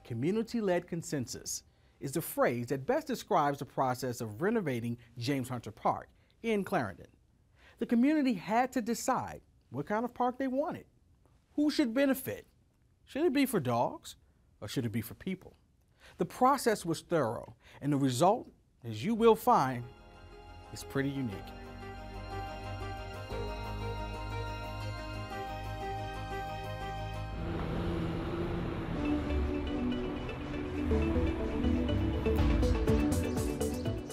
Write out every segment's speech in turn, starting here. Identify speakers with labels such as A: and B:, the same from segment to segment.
A: community-led consensus is the phrase that best describes the process of renovating James Hunter Park in Clarendon. The community had to decide what kind of park they wanted. Who should benefit? Should it be for dogs or should it be for people? The process was thorough, and the result, as you will find, is pretty unique.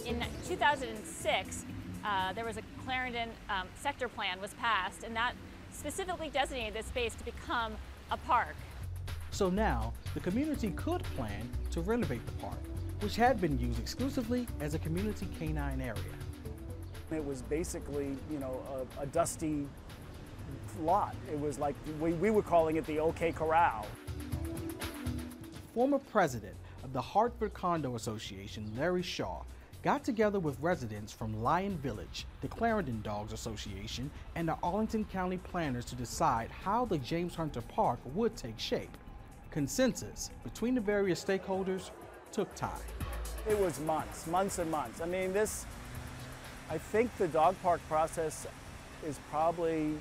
B: In 2006, there was a Clarendon sector plan was passed, and that specifically designated this space to become a park.
A: So now, the community could plan to renovate the park, which had been used exclusively as a community canine area.
C: It was basically, a dusty lot. It was like, we were calling it the OK Corral.
A: Former president of the Hartford Condo Association, Larry Shaw, got together with residents from Lion Village, the Clarendon Dogs Association, and the Arlington County planners to decide how the James Hunter Park would take shape. Consensus between the various stakeholders took time.
C: It was months and months. I mean, I think the dog park process is probably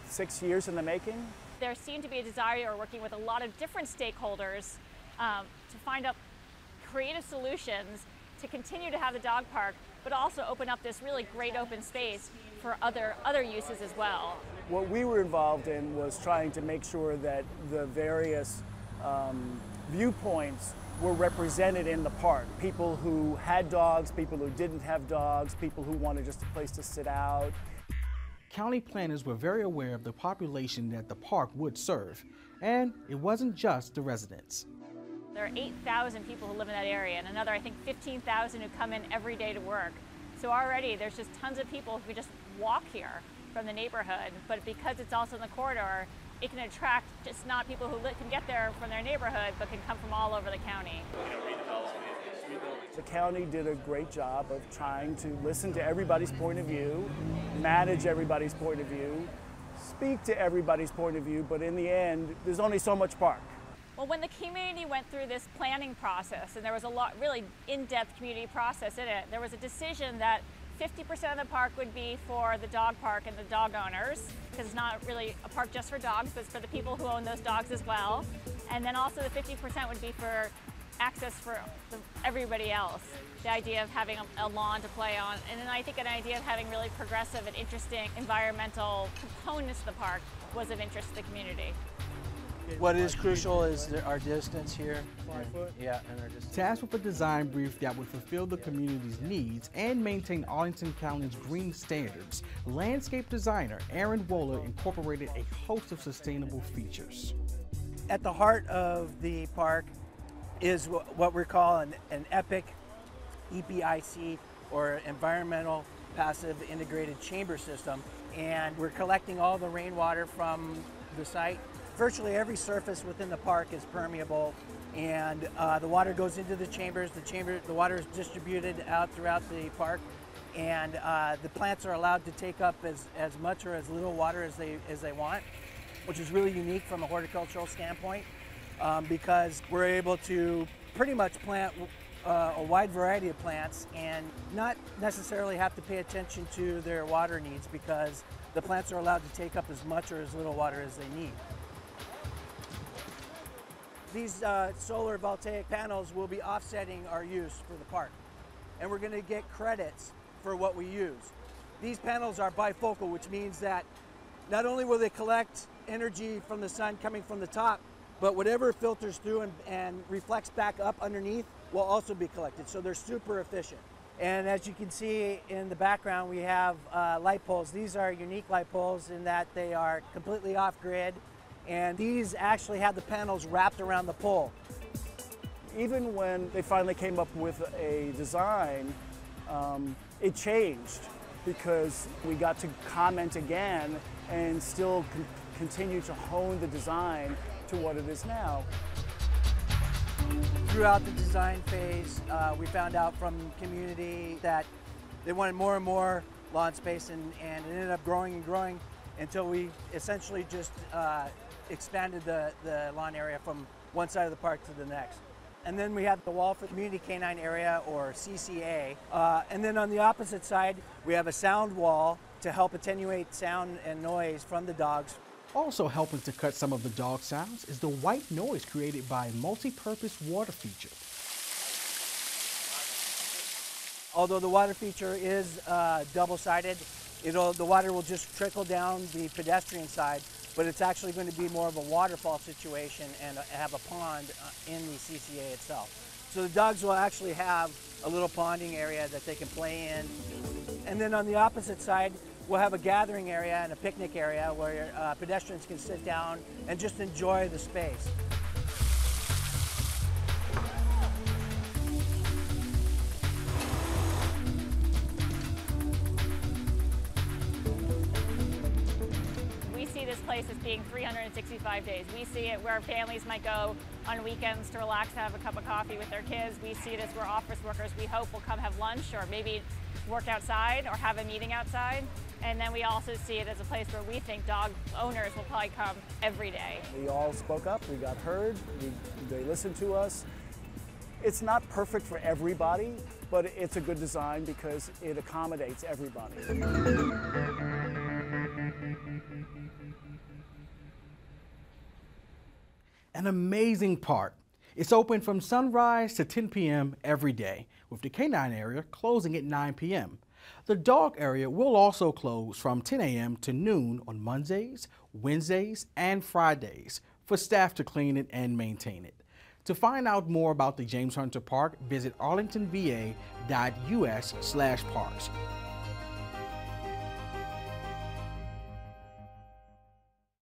C: 6 years in the making.
B: There seemed to be a desire, working with a lot of different stakeholders, to find out creative solutions to continue to have the dog park, but also open up this really great open space for other uses as well.
C: What we were involved in was trying to make sure that the various viewpoints were represented in the park. People who had dogs, people who didn't have dogs, people who wanted just a place to sit out.
A: County planners were very aware of the population that the park would serve, and it wasn't just the residents.
B: There are 8,000 people who live in that area, and another, I think, 15,000 who come in every day to work. So already there's just tons of people who just walk here from the neighborhood, but because it's also in the corridor, it can attract just not people who can get there from their neighborhood, but can come from all over the county.
C: The county did a great job of trying to listen to everybody's point of view, manage everybody's point of view, speak to everybody's point of view, but in the end, there's only so much park.
B: Well, when the community went through this planning process, and there was a lot, really in-depth community process in it, there was a decision that 50% of the park would be for the dog park and the dog owners, because it's not really a park just for dogs, but it's for the people who own those dogs as well. And then also the 50% would be for access for everybody else. The idea of having a lawn to play on, and then I think an idea of having really progressive and interesting environmental components of the park was of interest to the community.
D: What is crucial is our distance here.
C: 5 foot?
D: Yeah, and our distance.
A: Tasked with a design brief that would fulfill the community's needs and maintain Arlington County's green standards, landscape designer Aaron Wohler incorporated a host of sustainable features.
D: At the heart of the park is what we call an EPIC, EPIC, or Environmental Passive Integrated Chamber System. And we're collecting all the rainwater from the site. Virtually every surface within the park is permeable, and the water goes into the chambers. The water is distributed out throughout the park, and the plants are allowed to take up as much or as little water as they want, which is really unique from a horticultural standpoint, because we're able to pretty much plant a wide variety of plants and not necessarily have to pay attention to their water needs, because the plants are allowed to take up as much or as little water as they need. These solar voltaic panels will be offsetting our use for the park, and we're going to get credits for what we use. These panels are bifocal, which means that not only will they collect energy from the sun coming from the top, but whatever filters through and reflects back up underneath will also be collected, so they're super efficient. And as you can see in the background, we have light poles. These are unique light poles in that they are completely off-grid, and these actually have the panels wrapped around the pole.
C: Even when they finally came up with a design, it changed because we got to comment again and still continue to hone the design to what it is now.
D: Throughout the design phase, we found out from the community that they wanted more and more lawn space, and it ended up growing and growing until we essentially just expanded the lawn area from one side of the park to the next. And then we have the wall for Community Canine Area, or CCA. And then on the opposite side, we have a sound wall to help attenuate sound and noise from the dogs.
A: Also helping to cut some of the dog sounds is the white noise created by a multi-purpose water feature.
D: Although the water feature is double-sided, the water will just trickle down the pedestrian side, but it's actually going to be more of a waterfall situation and have a pond in the CCA itself. So the dogs will actually have a little ponding area that they can play in. And then on the opposite side, we'll have a gathering area and a picnic area where pedestrians can sit down and just enjoy the space.
B: This place as being 365 days. We see it where families might go on weekends to relax and have a cup of coffee with their kids. We see it as where office workers, we hope, will come have lunch or maybe work outside or have a meeting outside. And then we also see it as a place where we think dog owners will probably come every day.
C: We all spoke up, we got heard, they listened to us. It's not perfect for everybody, but it's a good design because it accommodates everybody.
A: An amazing park. It's open from sunrise to 10 p.m. every day, with the canine area closing at 9 p.m. The dog area will also close from 10 a.m. to noon on Mondays, Wednesdays, and Fridays for staff to clean it and maintain it. To find out more about the James Hunter Park, visit arlingtonva.us/parks.